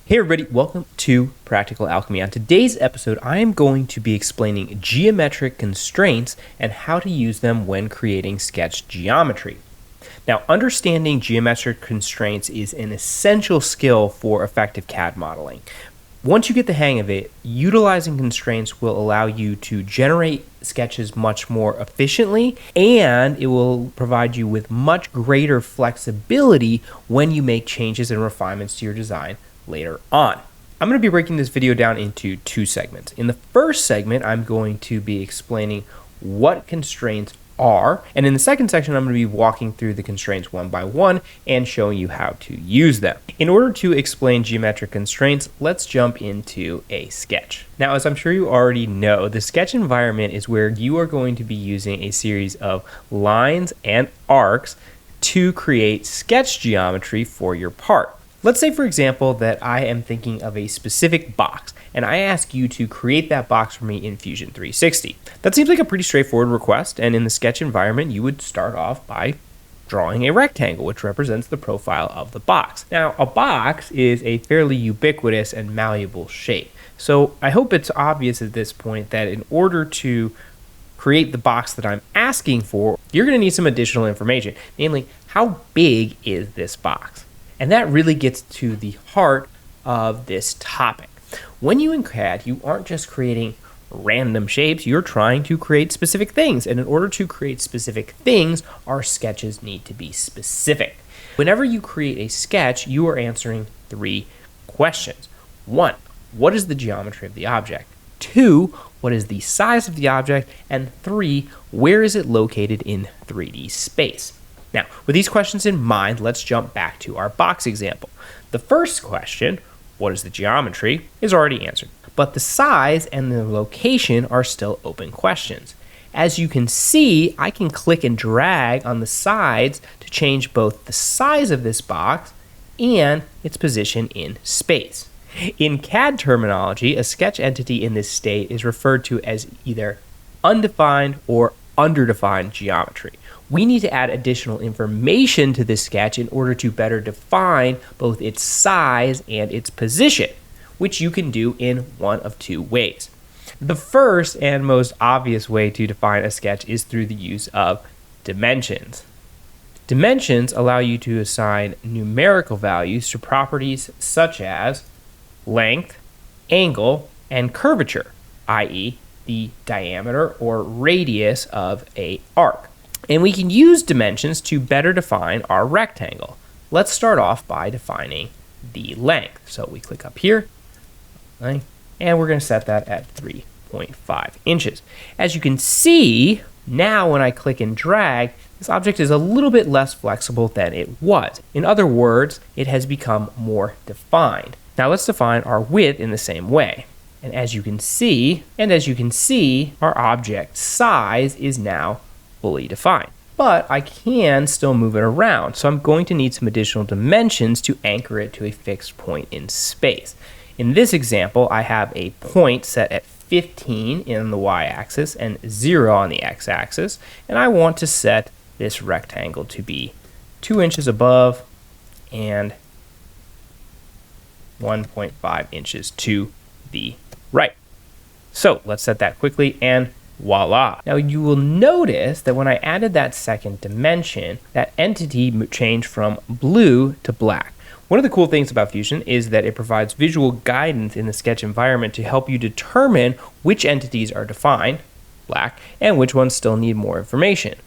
Hey everybody, welcome to Practical Alchemy. On today's episode, I am going to be explaining geometric constraints and how to use them when creating sketch geometry. Now, understanding geometric constraints is an essential skill for effective CAD modeling. Once you get the hang of it, utilizing constraints will allow you to generate sketches much more efficiently, and it will provide you with much greater flexibility when you make changes and refinements to your design later on. I'm going to be breaking this video down into two segments. In the first segment, I'm going to be explaining what constraints are, and in the second section, I'm going to be walking through the constraints one by one and showing you how to use them. In order to explain geometric constraints, let's jump into a sketch. Now, as I'm sure you already know, the sketch environment is where you are going to be using a series of lines and arcs to create sketch geometry for your part. Let's say, for example, that I am thinking of a specific box, and I ask you to create that box for me in Fusion 360. That seems like a pretty straightforward request, and in the sketch environment, you would start off by drawing a rectangle, which represents the profile of the box. Now, a box is a fairly ubiquitous and malleable shape, so I hope it's obvious at this point that in order to create the box that I'm asking for, you're going to need some additional information, namely, how big is this box? And that really gets to the heart of this topic. When you in CAD, you aren't just creating random shapes, you're trying to create specific things. And in order to create specific things, our sketches need to be specific. Whenever you create a sketch, you are answering three questions. 1, what is the geometry of the object? 2, what is the size of the object? And 3, where is it located in 3D space? Now, with these questions in mind, let's jump back to our box example. The first question, what is the geometry, is already answered, but the size and the location are still open questions. As you can see, I can click and drag on the sides to change both the size of this box and its position in space. In CAD terminology, a sketch entity in this state is referred to as either undefined or underdefined geometry. We need to add additional information to this sketch in order to better define both its size and its position, which you can do in one of two ways. The first and most obvious way to define a sketch is through the use of dimensions. Dimensions allow you to assign numerical values to properties such as length, angle, and curvature, i.e., the diameter or radius of an arc. And we can use dimensions to better define our rectangle. Let's start off by defining the length. So we click up here, and we're going to set that at 3.5 inches. As you can see, now when I click and drag, this object is a little bit less flexible than it was. In other words, it has become more defined. Now let's define our width in the same way. And as you can see, our object size is now fully defined. But I can still move it around, so I'm going to need some additional dimensions to anchor it to a fixed point in space. In this example, I have a point set at 15 in the y-axis and 0 on the x-axis, and I want to set this rectangle to be 2 inches above and 1.5 inches to the right. So let's set that quickly, and voila. Now you will notice that when I added that second dimension, that entity changed from blue to black. One of the cool things about Fusion is that it provides visual guidance in the sketch environment to help you determine which entities are defined, black, and which ones still need more information,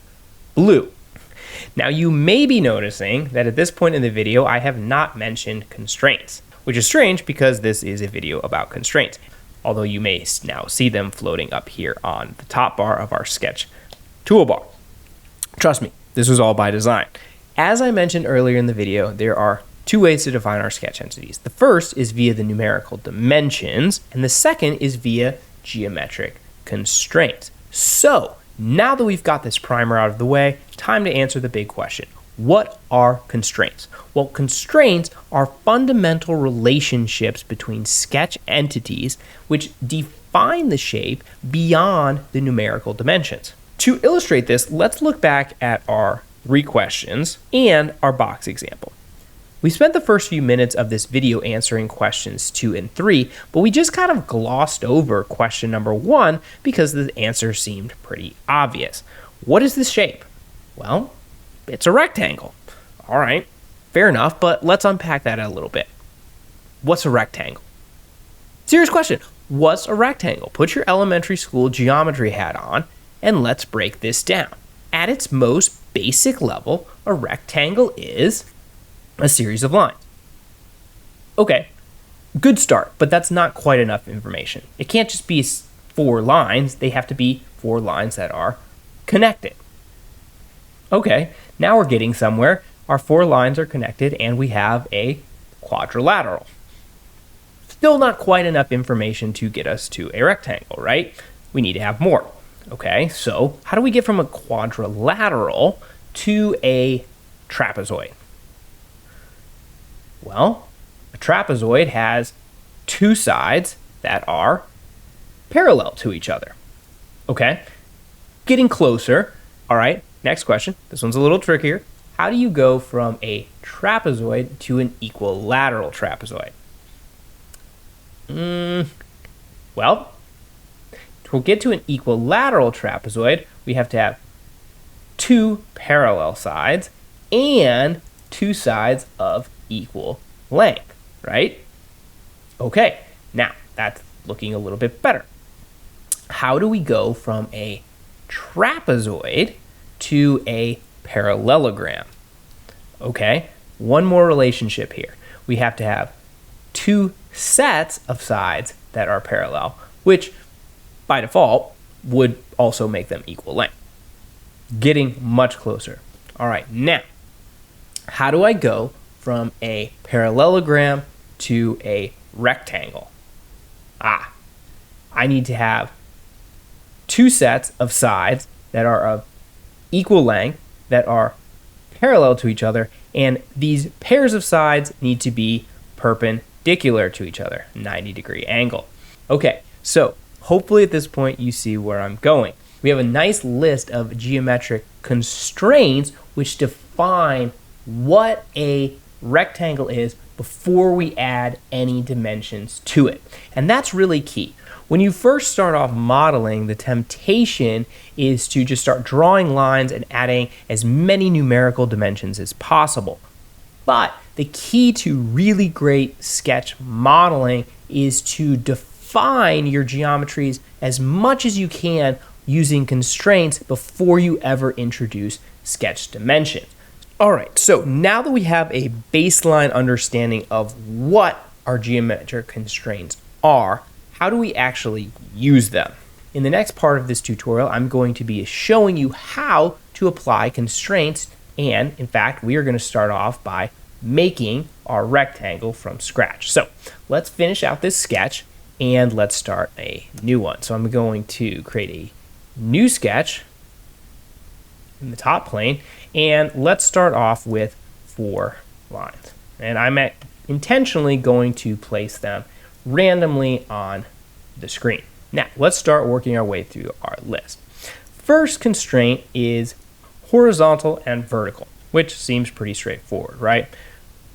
blue. Now you may be noticing that at this point in the video, I have not mentioned constraints, which is strange because this is a video about constraints, although you may now see them floating up here on the top bar of our sketch toolbar. Trust me, this was all by design. As I mentioned earlier in the video, there are two ways to define our sketch entities. The first is via the numerical dimensions, and the second is via geometric constraints. So now that we've got this primer out of the way, time to answer the big question. What are constraints? Well, constraints are fundamental relationships between sketch entities which define the shape beyond the numerical dimensions. To illustrate this, let's look back at our 3 questions and our box example. We spent the first few minutes of this video answering questions 2 and 3, but we just kind of glossed over question number 1 because the answer seemed pretty obvious. What is this shape? Well, it's a rectangle. All right, fair enough, but let's unpack that a little bit. What's a rectangle? Serious question. What's a rectangle? Put your elementary school geometry hat on and let's break this down. At its most basic level, a rectangle is a series of lines. Okay, good start, but that's not quite enough information. It can't just be 4 lines, they have to be 4 lines that are connected. Okay, now we're getting somewhere. Our 4 lines are connected and we have a quadrilateral. Still not quite enough information to get us to a rectangle, right? We need to have more. Okay, so how do we get from a quadrilateral to a trapezoid? Well, a trapezoid has 2 sides that are parallel to each other. Okay, getting closer. All right, next question. This one's a little trickier. How do you go from a trapezoid to an equilateral trapezoid? Well, to get to an equilateral trapezoid, we have to have 2 parallel sides and 2 sides of equal length, right? Okay, now that's looking a little bit better. How do we go from a trapezoid to a parallelogram? Okay, one more relationship here. We have to have 2 sets of sides that are parallel, which by default would also make them equal length. Getting much closer. All right, now, how do I go from a parallelogram to a rectangle? I need to have 2 sets of sides that are of equal length, that are parallel to each other, and these pairs of sides need to be perpendicular to each other, 90-degree angle. Okay, so hopefully at this point you see where I'm going. We have a nice list of geometric constraints which define what a rectangle is before we add any dimensions to it. And that's really key. When you first start off modeling, the temptation is to just start drawing lines and adding as many numerical dimensions as possible. But the key to really great sketch modeling is to define your geometries as much as you can using constraints before you ever introduce sketch dimensions. All right, so now that we have a baseline understanding of what our geometric constraints are, how do we actually use them? In the next part of this tutorial, I'm going to be showing you how to apply constraints, and in fact, we are going to start off by making our rectangle from scratch. So let's finish out this sketch and let's start a new one. So I'm going to create a new sketch in the top plane, and let's start off with 4 lines. And I'm intentionally going to place them randomly on the screen. Now, let's start working our way through our list. First constraint is horizontal and vertical, which seems pretty straightforward, right?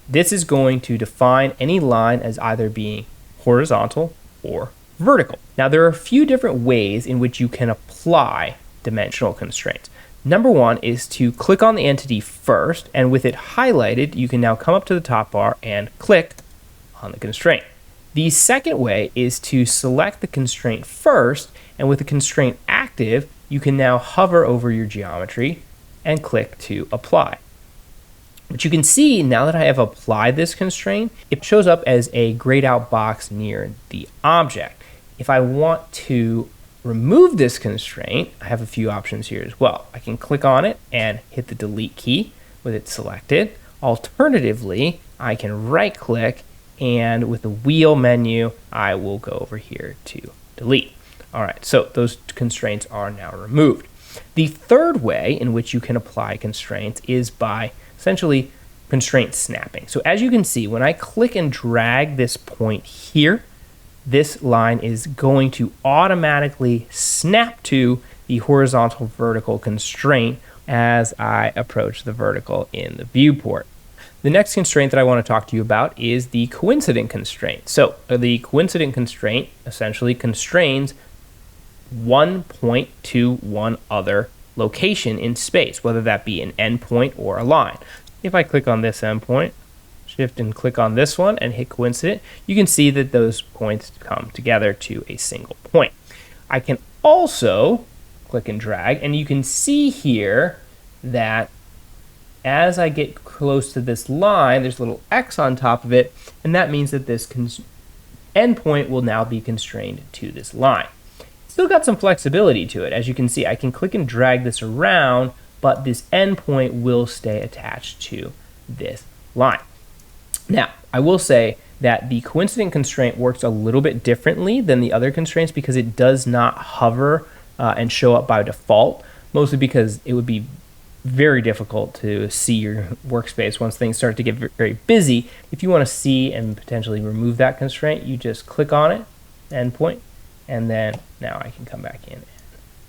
This is going to define any line as either being horizontal or vertical. Now, there are a few different ways in which you can apply dimensional constraints. Number 1 is to click on the entity first, and with it highlighted, you can now come up to the top bar and click on the constraint. The second way is to select the constraint first, and with the constraint active, you can now hover over your geometry and click to apply. But you can see now that I have applied this constraint, it shows up as a grayed out box near the object. If I want to remove this constraint, I have a few options here as well. I can click on it and hit the delete key with it selected. Alternatively, I can right click, and with the wheel menu, I will go over here to delete. All right, so those constraints are now removed. The third way in which you can apply constraints is by essentially constraint snapping. So as you can see, when I click and drag this point here, this line is going to automatically snap to the horizontal vertical constraint as I approach the vertical in the viewport. The next constraint that I want to talk to you about is the coincident constraint. So the coincident constraint essentially constrains one point to one other location in space, whether that be an endpoint or a line. If I click on this endpoint, shift and click on this one and hit coincident, you can see that those points come together to a single point. I can also click and drag, and you can see here that as I get close to this line, there's a little X on top of it, and that means that this endpoint will now be constrained to this line. Still got some flexibility to it. As you can see, I can click and drag this around, but this endpoint will stay attached to this line. Now, I will say that the coincident constraint works a little bit differently than the other constraints because it does not hover and show up by default, mostly because it would be very difficult to see your workspace once things start to get very busy. If you want to see and potentially remove that constraint, you just click on it, endpoint, and then now I can come back in and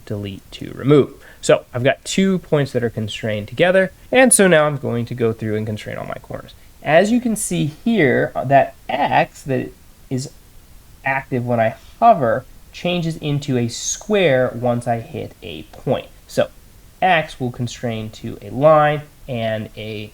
delete to remove. So I've got 2 points that are constrained together, and so now I'm going to go through and constrain all my corners. As you can see here, that X that is active when I hover changes into a square once I hit a point. So X will constrain to a line, and a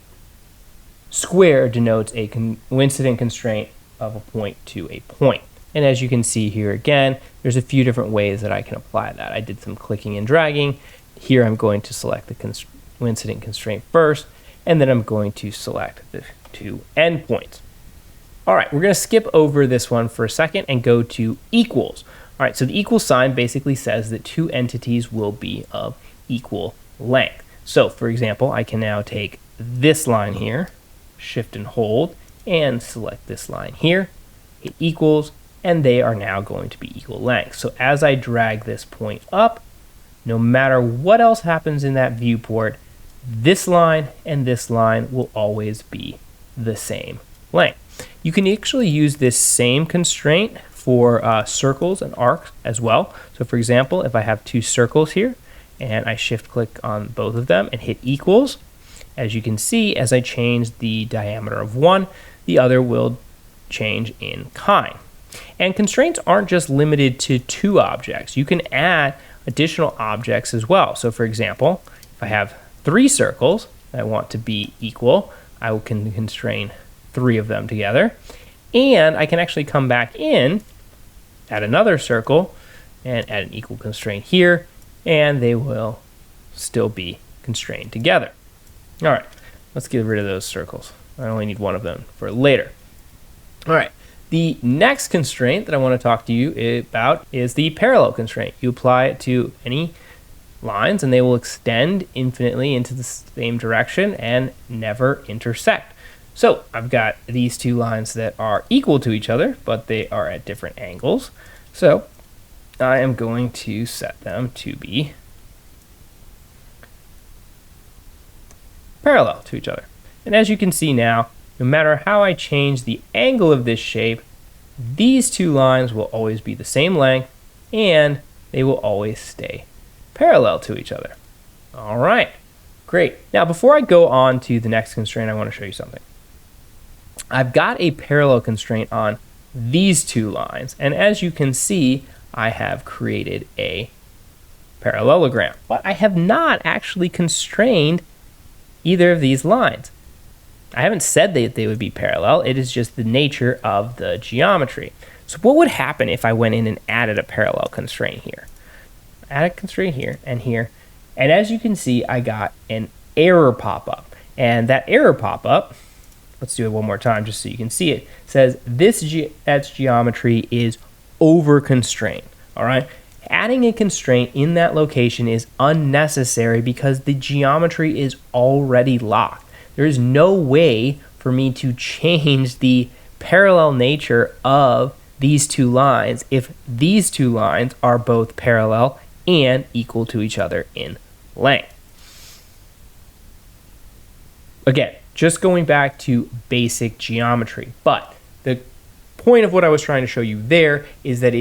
square denotes a coincident constraint of a point to a point. And as you can see here again, there's a few different ways that I can apply that. I did some clicking and dragging. Here I'm going to select the coincident constraint first, and then I'm going to select the 2 endpoints. All right, we're going to skip over this one for a second and go to equals. All right, so the equal sign basically says that 2 entities will be of equal length. So for example, I can now take this line here, shift and hold, and select this line here, hit equals, and they are now going to be equal length. So as I drag this point up, no matter what else happens in that viewport, this line and this line will always be the same length. You can actually use this same constraint for circles and arcs as well. So for example, if I have 2 circles here, and I shift click on both of them and hit equals, as you can see, as I change the diameter of one, the other will change in kind. And constraints aren't just limited to 2 objects. You can add additional objects as well. So for example, if I have 3 circles that I want to be equal, I can constrain 3 of them together. And I can actually come back in, add another circle, and add an equal constraint here, and they will still be constrained together. All right, let's get rid of those circles. I only need one of them for later. All right, the next constraint that I want to talk to you about is the parallel constraint. You apply it to any lines and they will extend infinitely into the same direction and never intersect. So I've got these 2 lines that are equal to each other, but they are at different angles. So I am going to set them to be parallel to each other. And as you can see now, no matter how I change the angle of this shape, these 2 lines will always be the same length and they will always stay parallel to each other. All right, great. Now before I go on to the next constraint, I want to show you something. I've got a parallel constraint on these 2 lines, and as you can see, I have created a parallelogram, but I have not actually constrained either of these lines. I haven't said that they would be parallel. It is just the nature of the geometry. So what would happen if I went in and added a parallel constraint here? Add a constraint here and here. And as you can see, I got an error pop-up. And that error pop-up, let's do it one more time just so you can see it, says this geometry is over-constrained. All right? Adding a constraint in that location is unnecessary because the geometry is already locked. There is no way for me to change the parallel nature of these 2 lines if these 2 lines are both parallel and equal to each other in length. Again, just going back to basic geometry, but the point of what I was trying to show you there is that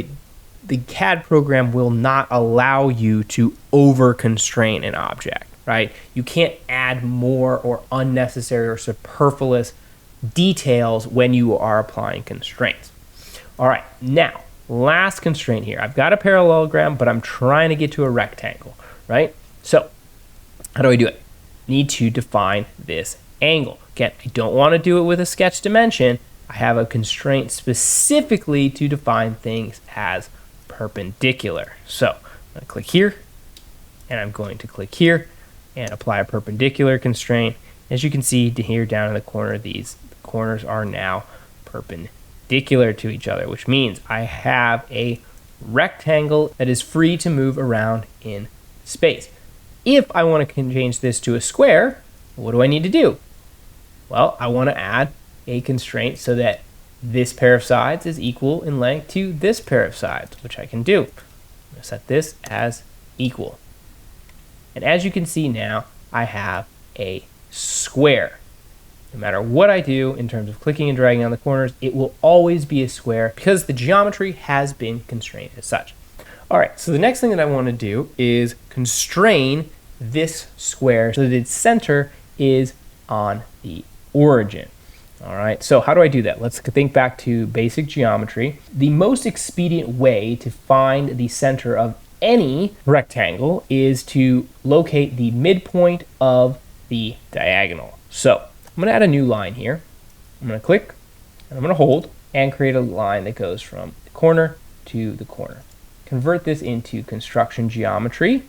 the CAD program will not allow you to over-constrain an object. right? You can't add more or unnecessary or superfluous details when you are applying constraints. All right, now, last constraint here. I've got a parallelogram, but I'm trying to get to a rectangle, right? So, how do I do it? Need to define this angle. Again, I don't want to do it with a sketch dimension. I have a constraint specifically to define things as perpendicular. So, I'm going to click here, and I'm going to click here, and apply a perpendicular constraint. As you can see here down in the corner, these corners are now perpendicular to each other, which means I have a rectangle that is free to move around in space. If I want to change this to a square, what do I need to do? Well, I want to add a constraint so that this pair of sides is equal in length to this pair of sides, which I can do. I'm going to set this as equal. And as you can see now, I have a square. No matter what I do in terms of clicking and dragging on the corners, it will always be a square because the geometry has been constrained as such. All right, so the next thing that I want to do is constrain this square so that its center is on the origin. All right, so how do I do that? Let's think back to basic geometry. The most expedient way to find the center of any rectangle is to locate the midpoint of the diagonal. So I'm going to add a new line here. I'm going to click, and I'm going to hold, and create a line that goes from the corner to the corner. Convert this into construction geometry,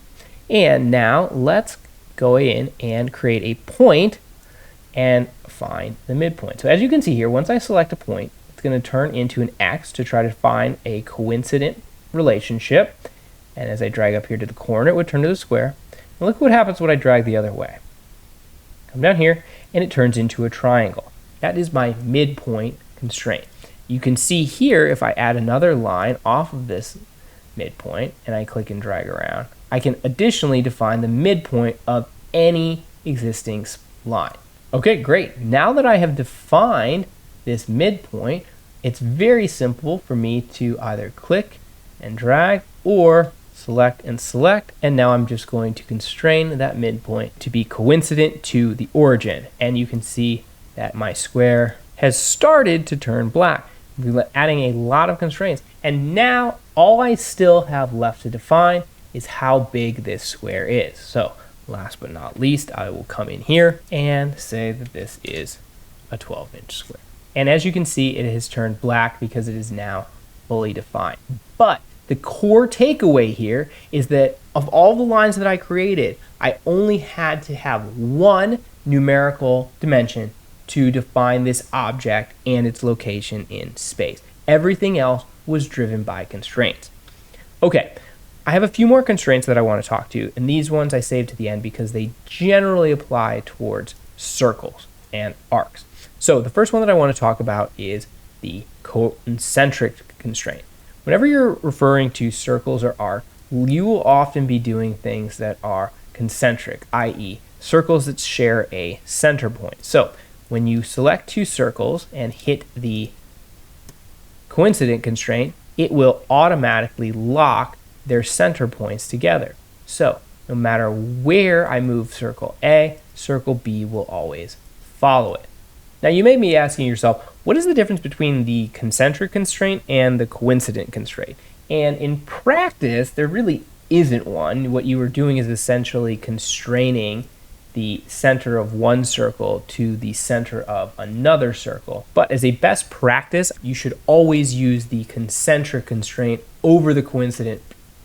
and now let's go in and create a point and find the midpoint. So as you can see here, once I select a point, it's going to turn into an X to try to find a coincident relationship. And as I drag up here to the corner, it would turn to the square. And look what happens when I drag the other way. Come down here, and it turns into a triangle. That is my midpoint constraint. You can see here, if I add another line off of this midpoint, and I click and drag around, I can additionally define the midpoint of any existing line. Okay, great. Now that I have defined this midpoint, it's very simple for me to either click and drag or select and select, and now I'm just going to constrain that midpoint to be coincident to the origin. And you can see that my square has started to turn black. We're adding a lot of constraints, and now all I still have left to define is how big this square is. So last but not least, I will come in here and say that this is a 12-inch square. And as you can see, it has turned black because it is now fully defined. But the core takeaway here is that of all the lines that I created, I only had to have one numerical dimension to define this object and its location in space. Everything else was driven by constraints. Okay, I have a few more constraints that I want to talk to, and these ones I saved to the end because they generally apply towards circles and arcs. So the first one that I want to talk about is the concentric constraint. Whenever you're referring to circles or arcs, you will often be doing things that are concentric, i.e. circles that share a center point. So when you select two circles and hit the coincident constraint, it will automatically lock their center points together. So no matter where I move circle A, circle B will always follow it. Now you may be asking yourself, what is the difference between the concentric constraint and the coincident constraint? And in practice, there really isn't one. What you are doing is essentially constraining the center of one circle to the center of another circle. But as a best practice, you should always use the concentric constraint over the coincident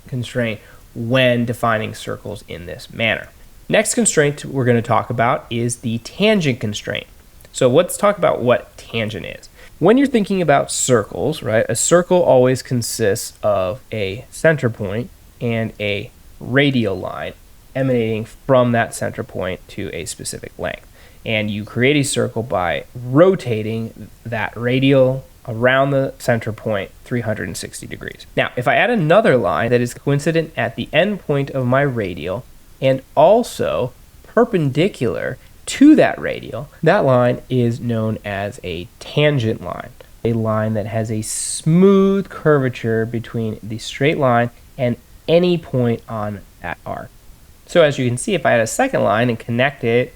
constraint when defining circles in this manner. Next constraint we're going to talk about is the tangent constraint. So let's talk about what tangent is. When you're thinking about circles, right, a circle always consists of a center point and a radial line emanating from that center point to a specific length. And you create a circle by rotating that radial around the center point 360 degrees. Now, if I add another line that is coincident at the end point of my radial and also perpendicular to that radial, that line is known as a tangent line, a line that has a smooth curvature between the straight line and any point on that arc. So as you can see, if I had a second line and connect it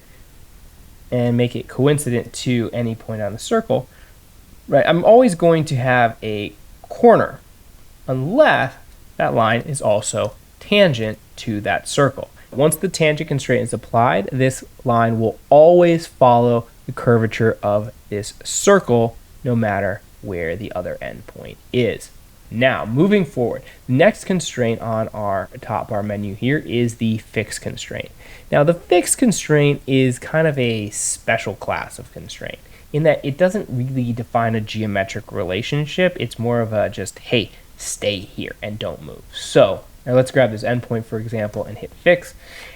and make it coincident to any point on the circle, right, I'm always going to have a corner unless that line is also tangent to that circle. Once the tangent constraint is applied, this line will always follow the curvature of this circle no matter where the other endpoint is. Now, moving forward, the next constraint on our top bar menu here is the fixed constraint. Now, the fixed constraint is kind of a special class of constraint in that it doesn't really define a geometric relationship. It's more of a just, hey, stay here and don't move. So now let's grab this endpoint, for example, and hit fix.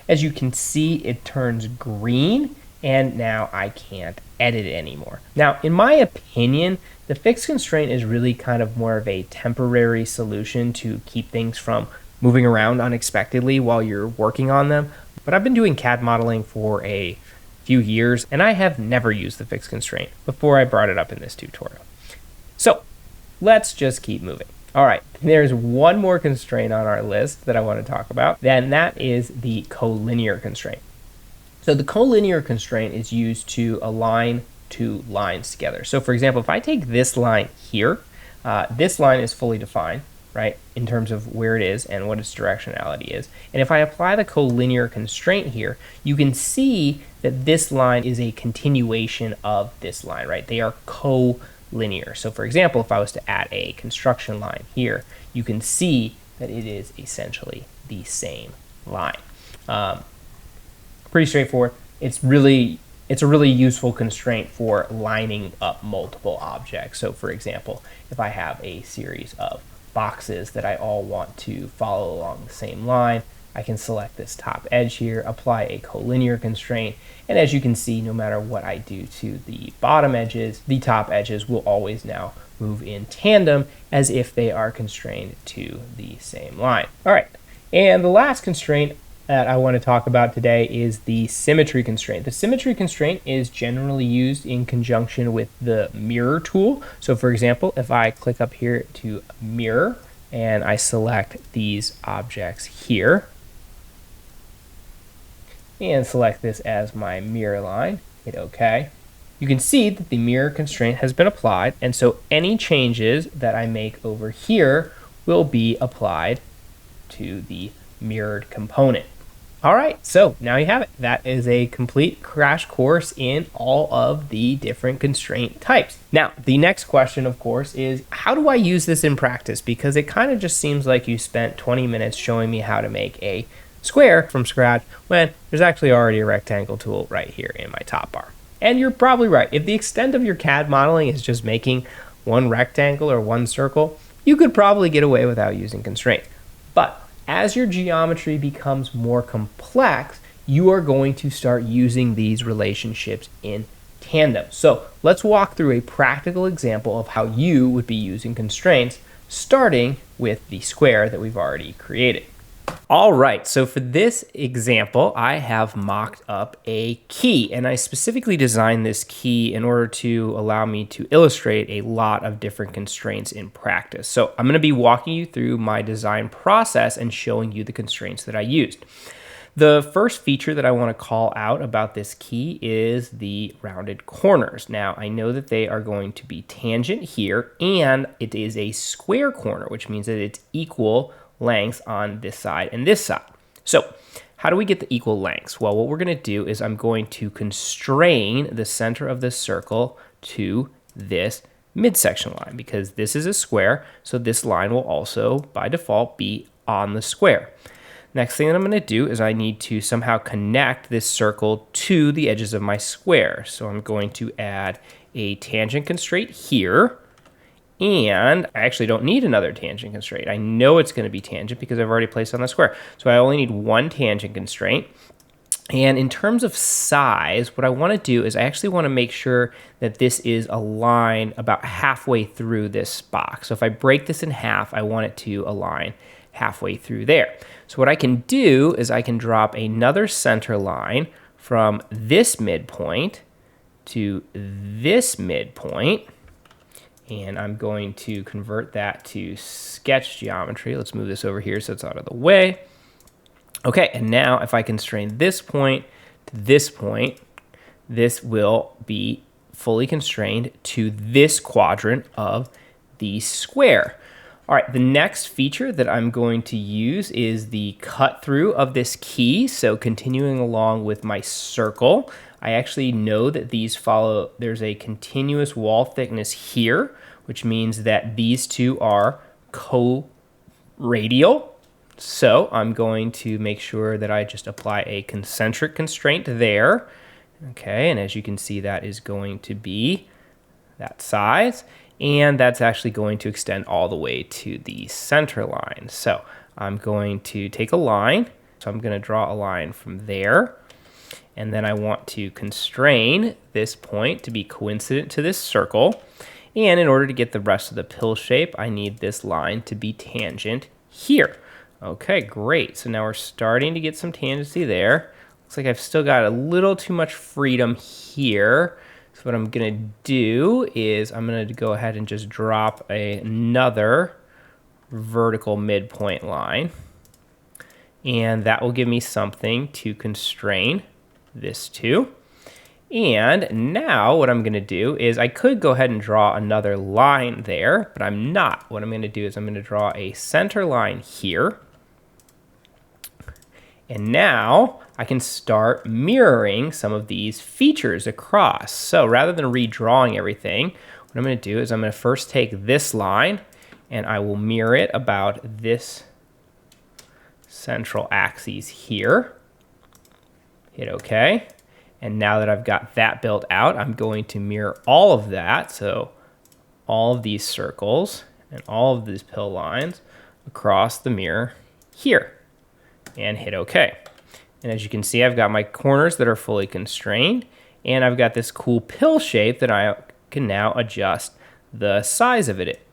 As you can see, it turns green, and now I can't edit it anymore. Now, in my opinion, the fixed constraint is really kind of more of a temporary solution to keep things from moving around unexpectedly while you're working on them. But I've been doing CAD modeling for a few years, and I have never used the fixed constraint before I brought it up in this tutorial. So let's just keep moving. All right, there's one more constraint on our list that I want to talk about, and that is the collinear constraint. So the collinear constraint is used to align two lines together. So for example, if I take this line here, this line is fully defined, right, in terms of where it is and what its directionality is. And if I apply the collinear constraint here, you can see that this line is a continuation of this line, right? They are collinear. So for example, if I was to add a construction line here, you can see that it is essentially the same line. Pretty straightforward. It's a really useful constraint for lining up multiple objects. So for example, if I have a series of boxes that I all want to follow along the same line, I can select this top edge here, apply a collinear constraint, and as you can see, no matter what I do to the bottom edges, the top edges will always now move in tandem as if they are constrained to the same line. All right, and the last constraint that I want to talk about today is the symmetry constraint. The symmetry constraint is generally used in conjunction with the mirror tool. So for example, if I click up here to mirror and I select these objects here and select this as my mirror line, hit OK, you can see that the mirror constraint has been applied, and so any changes that I make over here will be applied to the mirrored component. All right, so now you have it. That is a complete crash course in all of the different constraint types. Now, the next question, of course, is how do I use this in practice? Because it kind of just seems like you spent 20 minutes showing me how to make a square from scratch when there's actually already a rectangle tool right here in my top bar. And you're probably right. If the extent of your CAD modeling is just making one rectangle or one circle, you could probably get away without using constraint. But as your geometry becomes more complex, you are going to start using these relationships in tandem. So let's walk through a practical example of how you would be using constraints, starting with the square that we've already created. All right, so for this example, I have mocked up a key, and I specifically designed this key in order to allow me to illustrate a lot of different constraints in practice. So I'm going to be walking you through my design process and showing you the constraints that I used. The first feature that I want to call out about this key is the rounded corners. Now, I know that they are going to be tangent here, and it is a square corner, which means that it's equal lengths on this side and this side. So how do we get the equal lengths? Well, what we're going to do is I'm going to constrain the center of this circle to this midsection line, because this is a square, so this line will also by default be on the square. Next thing that I'm going to do is I need to somehow connect this circle to the edges of my square. So I'm going to add a tangent constraint here. And I actually don't need another tangent constraint. I know it's going to be tangent because I've already placed it on the square. So I only need one tangent constraint. And in terms of size, what I want to do is I actually want to make sure that this is a line about halfway through this box. So if I break this in half, I want it to align halfway through there. So what I can do is I can drop another center line from this midpoint to this midpoint. And I'm going to convert that to sketch geometry. Let's move this over here so it's out of the way. Okay, and now if I constrain this point to this point, this will be fully constrained to this quadrant of the square. All right, the next feature that I'm going to use is the cut through of this key. So continuing along with my circle, I actually know that these follow, there's a continuous wall thickness here, which means that these two are co-radial. So I'm going to make sure that I just apply a concentric constraint there. Okay, and as you can see, that is going to be that size, and that's actually going to extend all the way to the center line. So I'm going to take a line. So I'm going to draw a line from there, and then I want to constrain this point to be coincident to this circle. And in order to get the rest of the pill shape, I need this line to be tangent here. Okay, great. So now we're starting to get some tangency there. Looks like I've still got a little too much freedom here. So what I'm going to do is I'm going to go ahead and just drop another vertical midpoint line. And that will give me something to constrain this to. And now what I'm going to do is I could go ahead and draw another line there, but I'm not. What I'm going to do is I'm going to draw a center line here. And now I can start mirroring some of these features across. So rather than redrawing everything, what I'm going to do is I'm going to first take this line and I will mirror it about this central axis here. Hit OK. And now that I've got that built out, I'm going to mirror all of that. So all of these circles and all of these pill lines across the mirror here. And hit OK. And as you can see, I've got my corners that are fully constrained, and I've got this cool pill shape that I can now adjust the size of it.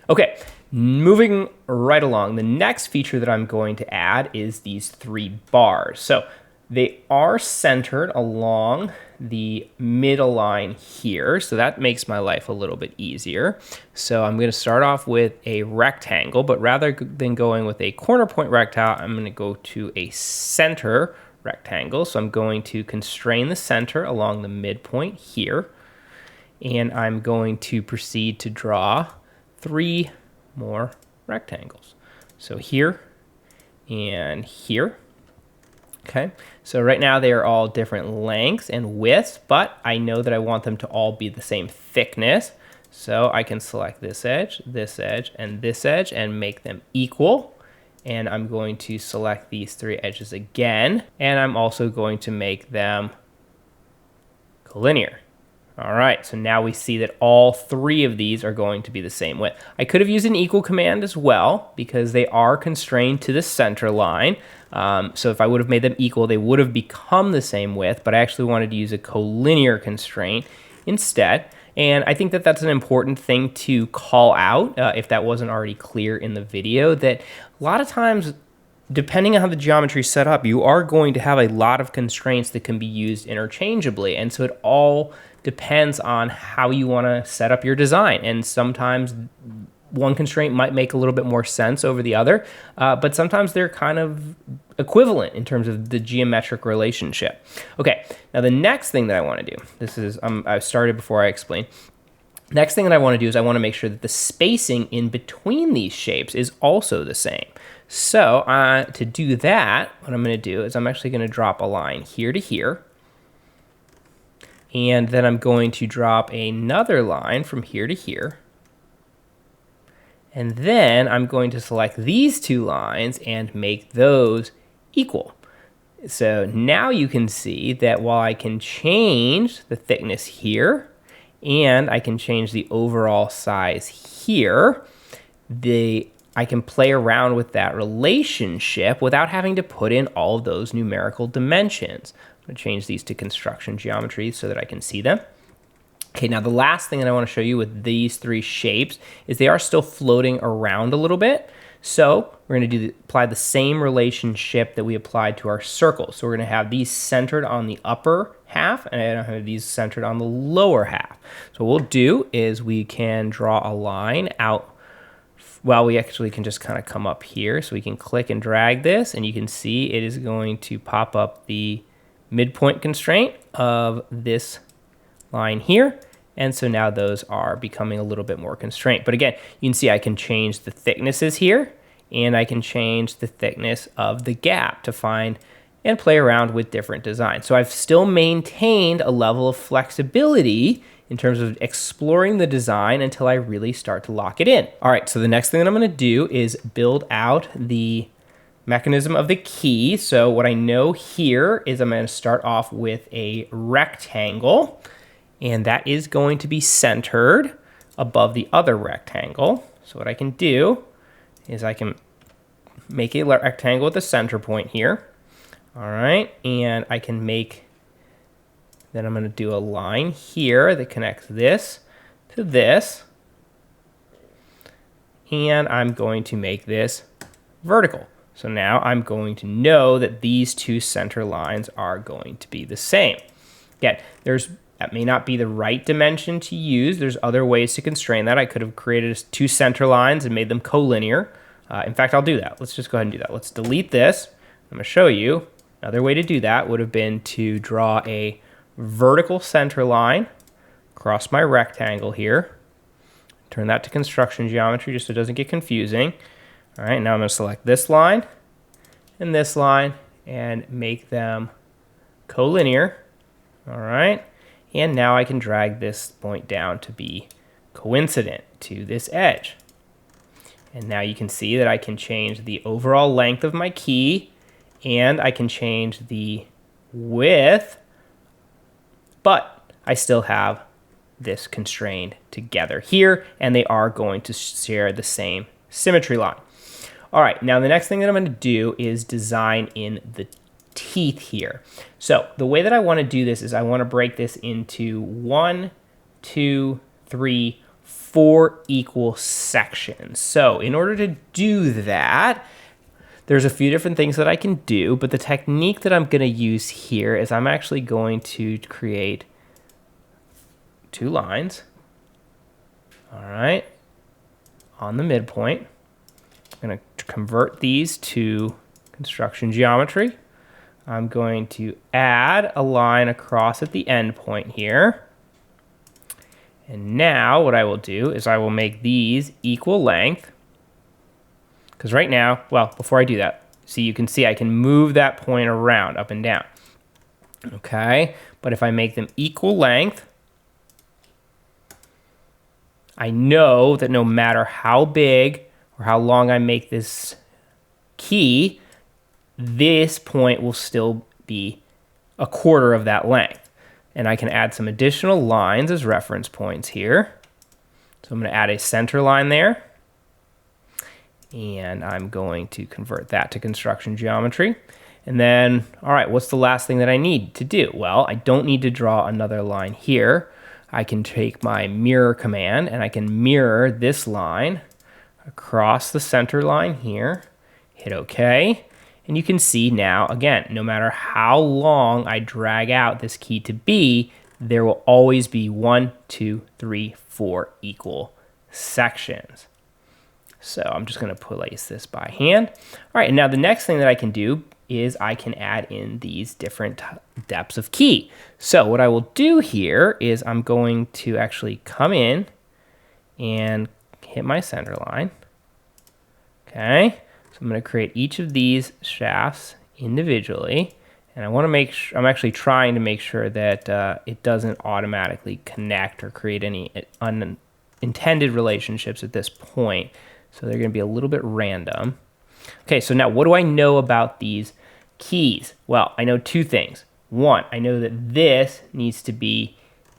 Okay, moving right along, the next feature that I'm going to add is these 3 bars. So they are centered along the middle line here, so that makes my life a little bit easier. So I'm going to start off with a rectangle, but rather than going with a corner point rectangle, I'm going to go to a center rectangle. So I'm going to constrain the center along the midpoint here, and I'm going to proceed to draw 3 more rectangles. So here and here. Okay, so right now they are all different lengths and widths, but I know that I want them to all be the same thickness. So I can select this edge, and this edge, and make them equal. And I'm going to select these 3 edges again, and I'm also going to make them collinear. All right, so now we see that all 3 of these are going to be the same width. I could have used an equal command as well because they are constrained to the center line. So if I would have made them equal, they would have become the same width, but I actually wanted to use a collinear constraint instead. And I think that that's an important thing to call out if that wasn't already clear in the video, that a lot of times, depending on how the geometry is set up, you are going to have a lot of constraints that can be used interchangeably. And so it all depends on how you want to set up your design. And sometimes one constraint might make a little bit more sense over the other, but sometimes they're kind of equivalent in terms of the geometric relationship. Okay, now the next thing that I want to do, this is, I started before I explained. Next thing that I want to do is I want to make sure that the spacing in between these shapes is also the same. So to do that, what I'm going to do is I'm actually going to drop a line here to here. And then I'm going to drop another line from here to here. And then I'm going to select these 2 lines and make those equal. So now you can see that while I can change the thickness here, and I can change the overall size here, I can play around with that relationship without having to put in all of those numerical dimensions. I'm going to change these to construction geometry so that I can see them. Okay, now the last thing that I want to show you with these 3 shapes is they are still floating around a little bit. So we're going to apply the same relationship that we applied to our circle. So we're going to have these centered on the upper half, and I have these centered on the lower half. So what we'll do is we can draw a line out well, we actually can just kind of come up here. So we can click and drag this, and you can see it is going to pop up the midpoint constraint of this line here. And so now those are becoming a little bit more constrained. But again, you can see I can change the thicknesses here, and I can change the thickness of the gap to find and play around with different designs. So I've still maintained a level of flexibility in terms of exploring the design until I really start to lock it in. All right, so the next thing that I'm gonna do is build out the mechanism of the key. So what I know here is I'm gonna start off with a rectangle, and that is going to be centered above the other rectangle. So what I can do is I can make a rectangle with a center point here. All right, and I can make, then I'm going to do a line here that connects this to this. And I'm going to make this vertical. So now I'm going to know that these two center lines are going to be the same. Again, that may not be the right dimension to use. There's other ways to constrain that. I could have created two center lines and made them collinear. In fact, I'll do that. Let's just go ahead and do that. Let's delete this. I'm going to show you. Another way to do that would have been to draw a vertical center line across my rectangle here. Turn that to construction geometry just so it doesn't get confusing. All right, now I'm going to select this line and make them collinear. All right, and now I can drag this point down to be coincident to this edge. And now you can see that I can change the overall length of my key, and I can change the width, but I still have this constrained together here, and they are going to share the same symmetry line. All right, now the next thing that I'm going to do is design in the teeth here. So the way that I want to do this is I want to break this into 1, 2, 3, 4 equal sections. So in order to do that, there's a few different things that I can do, but the technique that I'm going to use here is I'm actually going to create two lines, all right, on the midpoint. I'm going to convert these to construction geometry. I'm going to add a line across at the end point here. And now what I will do is I will make these equal length. Because right now, well, before I do that, see, you can see I can move that point around up and down. Okay, but if I make them equal length, I know that no matter how big or how long I make this key, this point will still be a quarter of that length. And I can add some additional lines as reference points here. So I'm going to add a center line there. And I'm going to convert that to construction geometry. And then, all right, what's the last thing that I need to do? Well, I don't need to draw another line here. I can take my mirror command and I can mirror this line across the center line here, hit OK. And you can see now, again, no matter how long I drag out this key to be, there will always be 1, 2, 3, 4 equal sections. So I'm just going to place this by hand. All right, and now the next thing that I can do is I can add in these different depths of key. So what I will do here is I'm going to actually come in and hit my center line. Okay, so I'm going to create each of these shafts individually. And I want to make sure, I'm actually trying to make sure that it doesn't automatically connect or create any unintended relationships at this point. So they're going to be a little bit random. Okay, so now what do I know about these keys? Well, I know two things. One, I know that this needs to be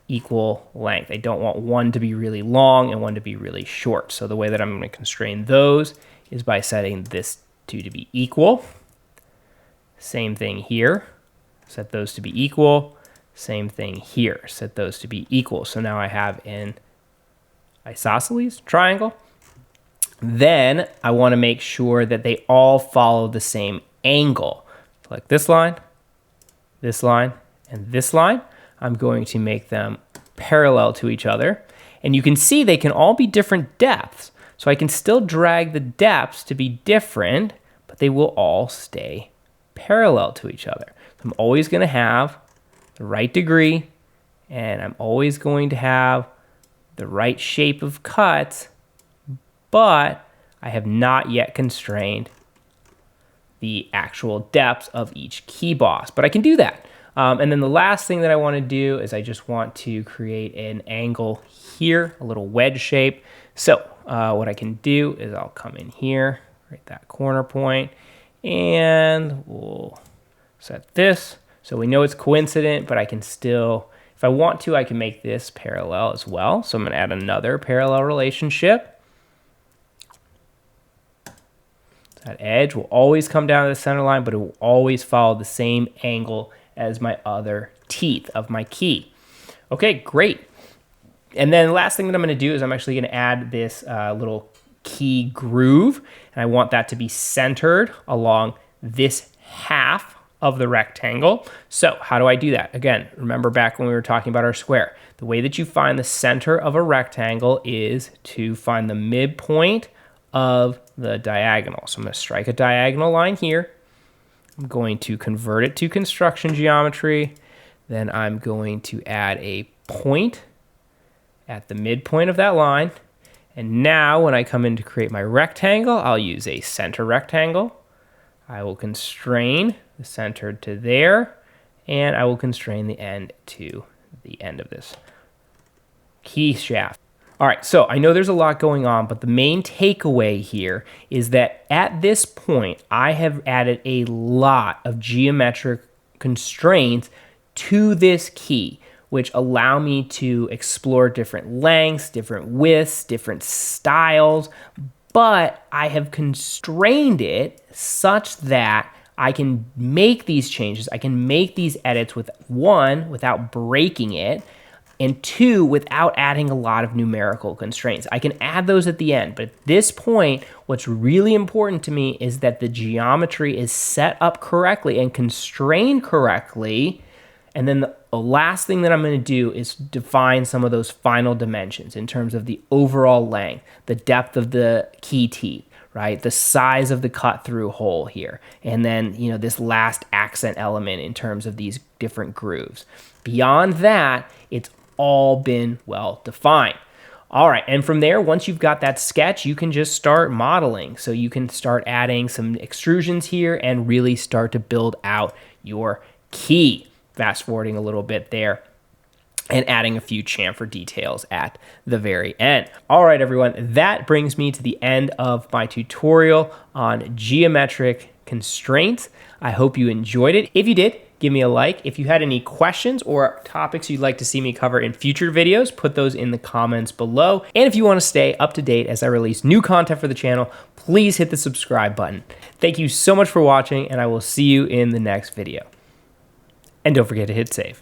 equal length. I don't want one to be really long and one to be really short. So the way that I'm going to constrain those is by setting this two to be equal. Same thing here. Set those to be equal. Same thing here. Set those to be equal. So now I have an isosceles triangle. Then I want to make sure that they all follow the same angle. Like this line, and this line. I'm going to make them parallel to each other. And you can see they can all be different depths. So I can still drag the depths to be different, but they will all stay parallel to each other. So I'm always going to have the right degree, and I'm always going to have the right shape of cut, but I have not yet constrained the actual depths of each key boss, but I can do that. And then the last thing that I want to do is I just want to create an angle here, a little wedge shape. So what I can do is I'll come in here, right that corner point, and we'll set this. So we know it's coincident, but I can still, if I want to, I can make this parallel as well. So I'm going to add another parallel relationship. That edge will always come down to the center line, but it will always follow the same angle as my other teeth of my key. Okay, great. And then the last thing that I'm going to do is I'm actually going to add this little key groove, and I want that to be centered along this half of the rectangle. So how do I do that? Again, remember back when we were talking about our square. The way that you find the center of a rectangle is to find the midpoint of the diagonal. So I'm going to strike a diagonal line here. I'm going to convert it to construction geometry. Then I'm going to add a point at the midpoint of that line. And now when I come in to create my rectangle, I'll use a center rectangle. I will constrain the center to there, and I will constrain the end to the end of this key shaft. All right, so I know there's a lot going on, but the main takeaway here is that at this point, I have added a lot of geometric constraints to this key, which allow me to explore different lengths, different widths, different styles, but I have constrained it such that I can make these changes, I can make these edits with one, without breaking it, and two, without adding a lot of numerical constraints. I can add those at the end, but at this point, what's really important to me is that the geometry is set up correctly and constrained correctly. And then the last thing that I'm going to do is define some of those final dimensions in terms of the overall length, the depth of the key teeth, right? The size of the cut through hole here. And then, this last accent element in terms of these different grooves. Beyond that, it's all been well defined. All right, and from there, once you've got that sketch, you can just start modeling. So you can start adding some extrusions here and really start to build out your key. Fast forwarding a little bit there and adding a few chamfer details at the very end. All right, everyone, that brings me to the end of my tutorial on geometric constraints. I hope you enjoyed it. If you did, give me a like. If you had any questions or topics you'd like to see me cover in future videos, put those in the comments below. And if you want to stay up to date as I release new content for the channel, please hit the subscribe button. Thank you so much for watching, and I will see you in the next video. And don't forget to hit save.